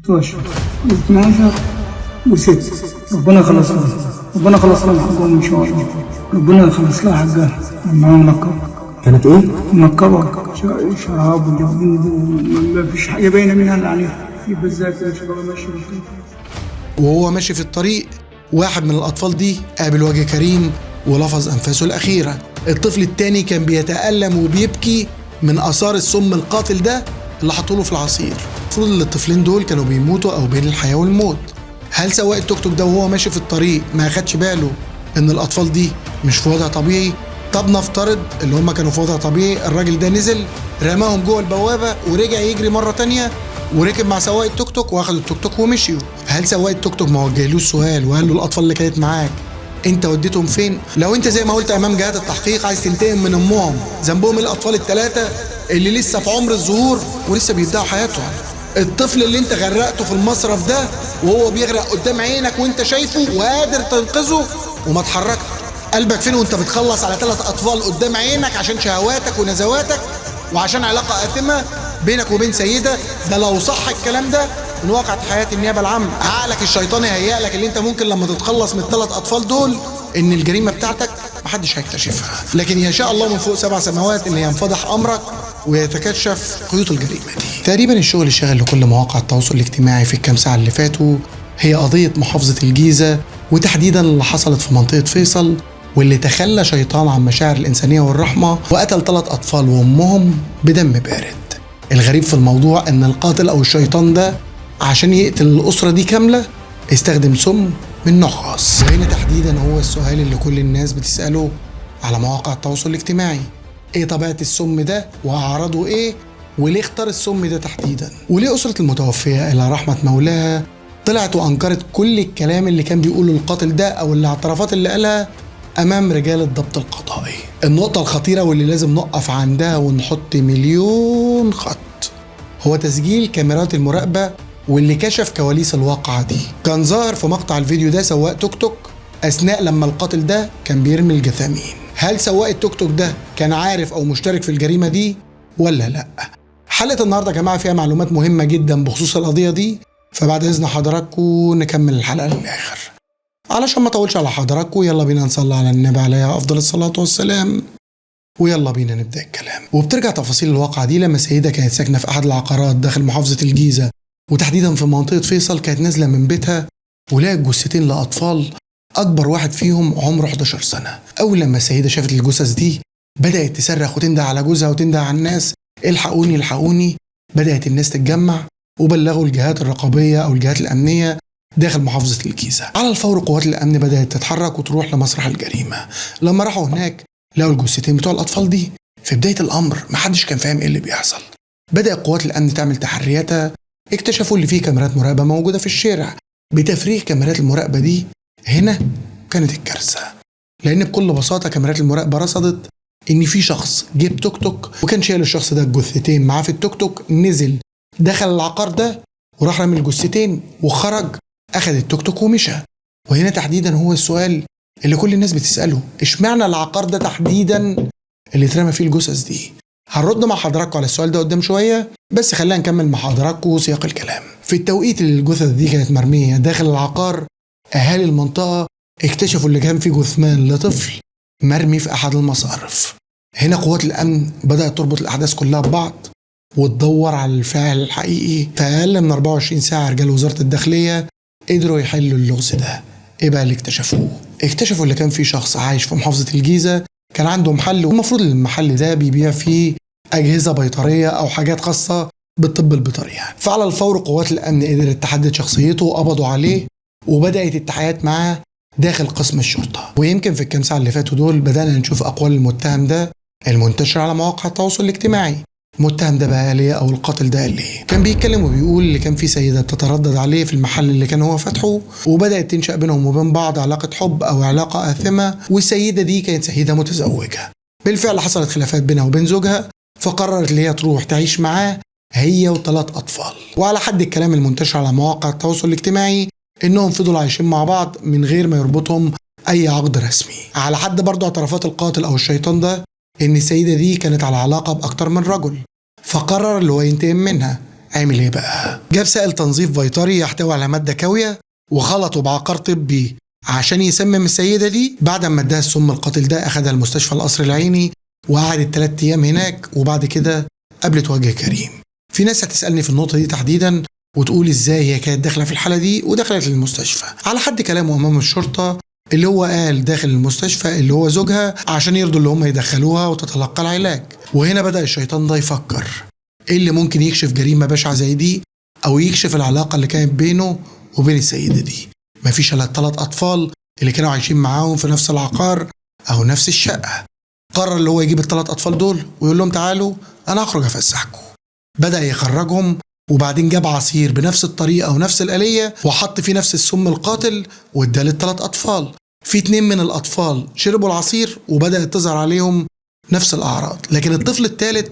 16 و12 و6. ربنا خلص لنا، ربنا خلص لنا حقهم ان شاء الله، ربنا خلص لها حقها. معاهم منقبة، كانت ايه؟ منقبة شراب وجوابين، ما فيش حاجة باينة منها اللي عليها، في بالذات شباب ماشي بالطريق. وهو ماشي في الطريق واحد من الأطفال دي قابل وجه كريم ولفظ أنفاسه الأخيرة. الطفل التاني كان بيتألم وبيبكي من آثار السم القاتل ده اللي حطوله في العصير. المفروض ان الطفلين دول كانوا بيموتوا أو بين الحياة والموت. هل سواق التوك توك ده وهو ماشي في الطريق ما أخدش باله إن الأطفال دي مش في وضع طبيعي؟ طب نفترض اللي هم كانوا في وضع طبيعي، الراجل ده نزل رماهم جوه البوابة ورجع يجري مرة تانية وركب مع سواق التوك توك واخدوا التوك توك ومشيوا. هل سواق التوك توك ما وجهلوش سؤال وقال له الأطفال اللي كانت معاك انت وديتهم فين؟ لو انت زي ما قلت امام جهات التحقيق عايز تنتقم من امهم، ذنبهم الاطفال الثلاثه اللي لسه في عمر الظهور ولسه بيبداوا حياتهم. الطفل اللي انت غرقته في المصرف ده وهو بيغرق قدام عينك وانت شايفه وقادر تنقذه وما اتحركت، قلبك فين وانت بتخلص على 3 اطفال قدام عينك عشان شهواتك ونزواتك وعشان علاقه آثمه بينك وبين سيده؟ ده لو صح الكلام ده من واقعة حياة النيابة العامة، عقلك الشيطاني هيقلك اللي انت ممكن لما تتخلص من 3 اطفال دول ان الجريمة بتاعتك محدش هيكتشفها، لكن يشاء الله من فوق 7 سماوات ان ينفضح امرك ويتكشف خيوط الجريمة دي. تقريبا الشغل الشاغل لكل مواقع التواصل الاجتماعي في الكام ساعة اللي فاتوا هي قضية محافظة الجيزة، وتحديدا اللي حصلت في منطقة فيصل، واللي تخلى شيطان عن مشاعر الإنسانية والرحمة وقتل 3 أطفال وأمهم بدم بارد. الغريب في الموضوع ان القاتل او الشيطان ده عشان يقتل الأسرة دي كاملة استخدم سم من نوع خاص. وهنا تحديدا هو السؤال اللي كل الناس بتسأله على مواقع التواصل الاجتماعي: ايه طبيعة السم ده واعراضه ايه وليه اختار السم ده تحديدا؟ وليه أسرة المتوفية إلى رحمة مولاها طلعت وأنكرت كل الكلام اللي كان بيقوله القاتل ده أو الاعترافات اللي قالها أمام رجال الضبط القضائي؟ النقطة الخطيرة واللي لازم نقف عندها ونحط مليون خط هو تسجيل كاميرات المراقبة واللي كشف كواليس الواقعة دي. كان ظاهر في مقطع الفيديو ده سواق توك توك أثناء لما القاتل ده كان بيرمي الجثامين. هل سواق التوك توك ده كان عارف أو مشترك في الجريمة دي ولا لأ؟ حلقة النهاردة يا جماعة فيها معلومات مهمة جدا بخصوص القضية دي، فبعد إذن حضراتكم نكمل الحلقة للآخر. علشان ما اطولش على حضراتكم يلا بينا نصلي على النبي عليه أفضل الصلاة والسلام ويلا بينا نبدأ الكلام. وبترجع تفاصيل الواقعة دي لما سيدة كانت ساكنة في أحد العقارات داخل محافظة الجيزة وتحديدا في منطقة فيصل، كانت نازلة من بيتها ولقت جثتين لأطفال أكبر واحد فيهم عمره 11 سنة. أول لما السيدة شافت الجثث دي بدأت تصرخ وتندى على جوزها وتندى على الناس: الحقوني الحقوني. بدأت الناس تتجمع وبلغوا الجهات الرقابية أو الجهات الأمنية داخل محافظة الجيزة. على الفور قوات الأمن بدأت تتحرك وتروح لمسرح الجريمة. لما راحوا هناك لقوا الجثتين بتوع الأطفال دي. في بداية الأمر محدش كان فاهم إيه اللي بيحصل. بدأت قوات الأمن تعمل تحرياتها، اكتشفوا اللي فيه كاميرات مراقبة موجودة في الشارع. بتفريغ كاميرات المراقبة دي هنا كانت الكارثة، لأن بكل بساطة كاميرات المراقبة رصدت إن في شخص جيب توك توك وكان شايل الشخص ده الجثتين معاه في التوك توك، نزل دخل العقار ده وراح رمي الجثتين وخرج أخذ التوك توك ومشى. وهنا تحديدا هو السؤال اللي كل الناس بتسأله: اشمعنى العقار ده تحديدا اللي اترمى فيه الجثث دي؟ هنرد مع حضراتكم على السؤال ده قدام شوية، بس خلينا نكمل مع حضراتكم سياق الكلام. في التوقيت اللي الجثث دي كانت مرمية داخل العقار، أهالي المنطقة اكتشفوا اللي كان فيه جثمان لطفل مرمي في أحد المصارف. هنا قوات الأمن بدأت تربط الأحداث كلها ببعض وتدور على الفاعل الحقيقي. في أقل من 24 ساعة رجال وزارة الداخلية قدروا يحلوا اللغز ده. ايه بقى اللي اكتشفوه؟ اكتشفوا اللي كان فيه شخص عايش في محافظة الجيزة كان عنده محل، والمفروض المحل ده بيبيع فيه أجهزة بيطرية أو حاجات خاصة بالطب البيطري يعني. فعلى الفور قوات الأمن قدرت تحدد شخصيته وقبضوا عليه وبدأت التحقيقات معاه داخل قسم الشرطة. ويمكن في الكام ساعة اللي فاتوا دول بدأنا نشوف أقوال المتهم ده المنتشرة على مواقع التواصل الاجتماعي. المتهم ده بقى ليه او القاتل ده ليه؟ كان بيتكلم وبيقول اللي كان في سيدة بتتردد عليه في المحل اللي كان هو فاتحه، وبدأت تنشأ بينهم وبين بعض علاقة حب او علاقة آثمة، والسيدة دي كانت سيدة متزوجة. بالفعل حصلت خلافات بينها وبين زوجها، فقررت اللي هي تروح تعيش معاه هي و3 أطفال. وعلى حد الكلام المنتشر على مواقع التواصل الاجتماعي انهم فضلوا عايشين مع بعض من غير ما يربطهم اي عقد رسمي. على حد برضه اعترافات القاتل او الشيطان ده ان السيدة دي كانت على علاقة باكتر من رجل، فقرر اللي هو ينتقم منها عمل ايه بقى؟ جاب سائل تنظيف بيطري يحتوي على مادة كاوية وخلطه بعقار طبي عشان يسمم السيدة دي. بعد ما اداها السم القاتل ده اخدها المستشفى القصر العيني وقعدت 3 أيام هناك، وبعد كده قابلت وجه كريم. في ناس هتسألني في النقطة دي تحديدا وتقول ازاي هي كانت داخلة في الحالة دي ودخلت للمستشفى. على حد كلامه امام الشرطة اللي هو قال داخل المستشفى اللي هو زوجها عشان يرضوا اللي هم يدخلوها وتتلقى العلاج. وهنا بدأ الشيطان ده يفكر ايه اللي ممكن يكشف جريمة بشعة زي دي او يكشف العلاقة اللي كانت بينه وبين السيدة دي. مفيش الا 3 أطفال اللي كانوا عايشين معاهم في نفس العقار او نفس الشقة. قرر اللي هو يجيب ال3 أطفال دول ويقول لهم تعالوا انا هخرج افسحكم. بدأ يخرجهم وبعدين جاب عصير بنفس الطريقة ونفس الآلية وحط فيه نفس السم القاتل واداه لل3 أطفال. في 2 من الأطفال شربوا العصير وبدأت تظهر عليهم نفس الأعراض، لكن الطفل الثالث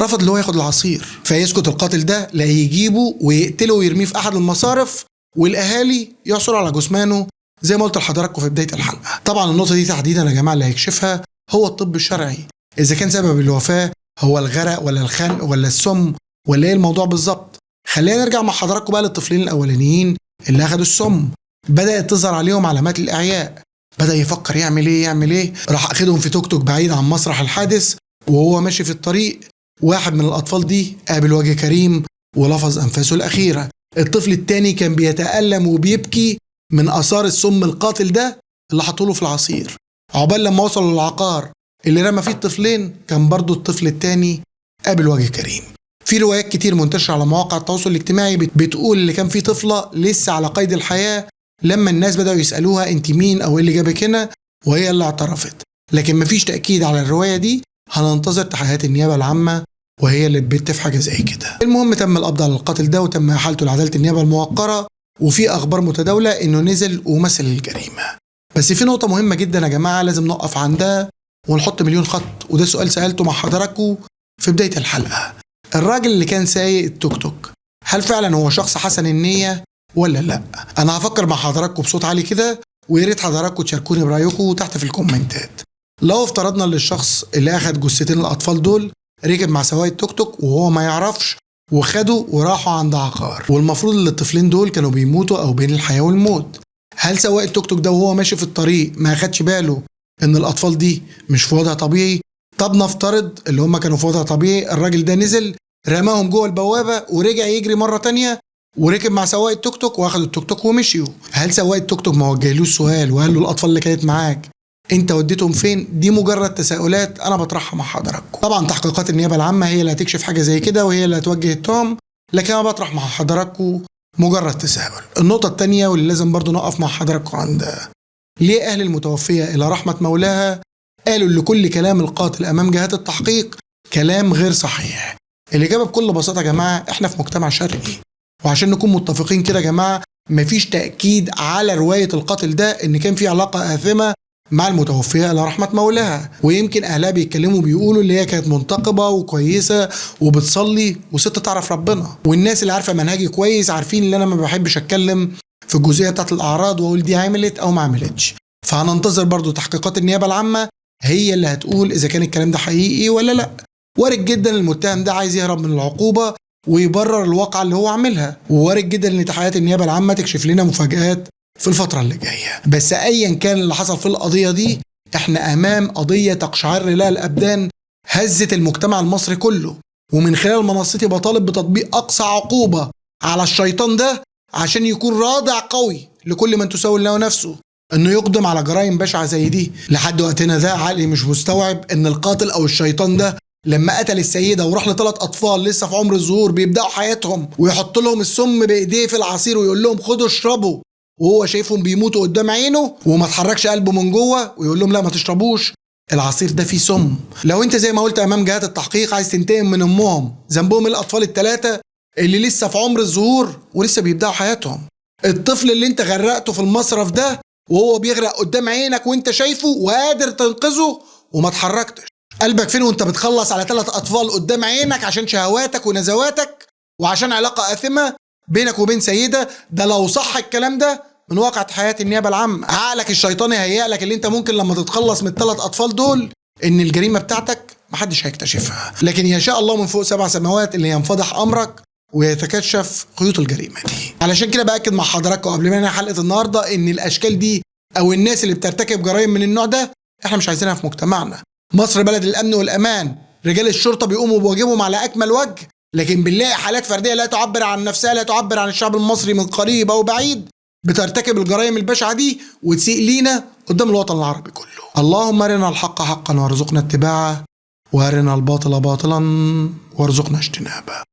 رفض اللي هو ياخد العصير. فيسكت القاتل ده لا يجيبه ويقتله ويرميه في أحد المصارف والأهالي يعثروا على جثمانه زي ما قلت لحضراتكم في بداية الحلقة. طبعا النقطة دي تحديدا يا جماعة اللي هيكشفها هو الطب الشرعي، إذا كان سبب الوفاة هو الغرق ولا الخنق ولا السم ولا ايه الموضوع بالظبط. خلينا نرجع مع حضراتكم بقى للطفلين الاولانيين اللي اخدوا السم. بدات تظهر عليهم علامات الاعياء، بدا يفكر يعمل ايه. راح اخدهم في توك توك بعيد عن مسرح الحادث، وهو ماشي في الطريق واحد من الاطفال دي قابل وجه كريم ولفظ انفاسه الاخيره. الطفل الثاني كان بيتالم وبيبكي من اثار السم القاتل ده اللي حطوله في العصير. عقبال لما وصلوا للعقار اللي رمى فيه الطفلين كان برضو الطفل الثاني قابل وجه كريم. في روايات كتير منتشرة على مواقع التواصل الاجتماعي بتقول اللي كان في طفلة لسه على قيد الحياة لما الناس بدأوا يسألوها انت مين او ايه اللي جابك هنا، وهي اللي اعترفت. لكن مفيش تأكيد على الرواية دي، هننتظر تحقيقات النيابة العامة وهي اللي بتفتي في حاجة زي كده. المهم تم القبض على القاتل ده وتم احالته لعدالة النيابة الموقرة، وفي اخبار متداولة انه نزل ومثل الجريمة. بس في نقطة مهمة جدا يا جماعة لازم نقف عندها ونحط مليون خط، وده سؤال سألته مع حضراتكم في بداية الحلقة. الراجل اللي كان سايق التوك توك هل فعلا هو شخص حسن النية ولا لا؟ انا هفكر مع حضراتكم بصوت عالي كده، ويا ريت حضراتكم تشاركوني برايكم تحت في الكومنتات. لو افترضنا ان الشخص اللي اخد جثتين الاطفال دول ركب مع سواق التوك توك وهو ما يعرفش وخده وراحوا عند عقار، والمفروض ان الطفلين دول كانوا بيموتوا او بين الحياة والموت، هل سواق التوك توك ده وهو ماشي في الطريق ما اخدش باله ان الاطفال دي مش في وضع طبيعي؟ طب نفترض اللي هم كانوا في وضع طبيعي، الراجل ده نزل رماهم جوه البوابة ورجع يجري مرة تانية وركب مع سواق التوك توك واخدوا التوك توك ومشيوا. هل سواق التوك توك ما وجهلوش سؤال وقال له الاطفال اللي كانت معاك انت وديتهم فين؟ دي مجرد تساؤلات انا بطرحها مع حضراتكم. طبعا تحقيقات النيابة العامة هي اللي هتكشف حاجة زي كده وهي اللي هتوجه التهم، لكن انا بطرح مع حضراتكم مجرد تساؤل. النقطة التانية واللي لازم برضو نقف مع حضراتكم عندها، ليه اهل المتوفية الى رحمة مولاها قالوا ان كل كلام القاتل امام جهات التحقيق كلام غير صحيح؟ الإجابة بكل بساطة يا جماعة احنا في مجتمع شرقي، وعشان نكون متفقين كده يا جماعة مفيش تأكيد على رواية القاتل ده ان كان في علاقة آثمة مع المتوفية إلى رحمة مولاها. ويمكن أهلها بيتكلموا بيقولوا اللي هي كانت منتقبة وكويسة وبتصلي وست تعرف ربنا، والناس اللي عارفة منهجي كويس عارفين اللي أنا ما بحبش أتكلم في الجزئية بتاعت الأعراض وأقول دي عملت أو ما عملتش. فهننتظر برضو تحقيقات النيابة العامة هي اللي هتقول إذا كان الكلام ده حقيقي ولا لأ. وارد جدا المتهم ده عايز يهرب من العقوبة ويبرر الواقعة اللي هو عاملها، ووارد جدا ان تحقيقات النيابة العامة تكشف لنا مفاجآت في الفترة اللي جاية. بس ايا كان اللي حصل في القضية دي احنا امام قضية تقشعر لها الابدان هزت المجتمع المصري كله، ومن خلال منصتي بطالب بتطبيق اقصى عقوبة على الشيطان ده عشان يكون رادع قوي لكل من تساوي له نفسه انه يقدم على جرائم بشعة زي دي. لحد وقتنا ده عقلي مش مستوعب ان القاتل او الشيطان ده لما قتل السيدة وراح ل3 أطفال لسه في عمر الظهور بيبدأوا حياتهم ويحط لهم السم بإيديه في العصير ويقول لهم خدوا اشربوا، وهو شايفهم بيموتوا قدام عينه وما تحركش قلبه من جوه ويقول لهم لا ما تشربوش، العصير ده فيه سم. لو انت زي ما قلت امام جهات التحقيق عايز تنتقم من امهم، ذنبهم الاطفال ال3 اللي لسه في عمر الظهور ولسه بيبدأوا حياتهم. الطفل اللي انت غرقته في المصرف ده وهو بيغرق قدام عينك وانت شايفه وقادر تنقذه وما تحركتش، قلبك فين وانت بتخلص على 3 أطفال قدام عينك عشان شهواتك ونزواتك وعشان علاقة آثمة بينك وبين سيدة؟ ده لو صح الكلام ده من واقعة حياة النيابة العامة. عقلك الشيطاني هيهيأ لك اللي انت ممكن لما تتخلص من ال3 أطفال دول ان الجريمة بتاعتك محدش هيكتشفها، لكن يشاء الله من فوق 7 سماوات اللي ينفضح أمرك ويتكشف خيوط الجريمة دي. علشان كده بأكد مع حضراتكم قبل ما ننهي حلقة النهاردة إن الأشكال دي أو الناس اللي بترتكب جرائم من النوع ده إحنا مش عايزينها في مجتمعنا. مصر بلد الأمن والأمان، رجال الشرطة بيقوموا بواجبهم على أكمل وجه، لكن بنلاقي حالات فردية لا تعبر عن نفسها، لا تعبر عن الشعب المصري من قريب أو بعيد، بترتكب الجرائم البشعة دي وتسيء لينا قدام الوطن العربي كله. اللهم أرنا الحق حقا وارزقنا اتباعه، وأرنا الباطل باطلا وارزقنا اجتنابه.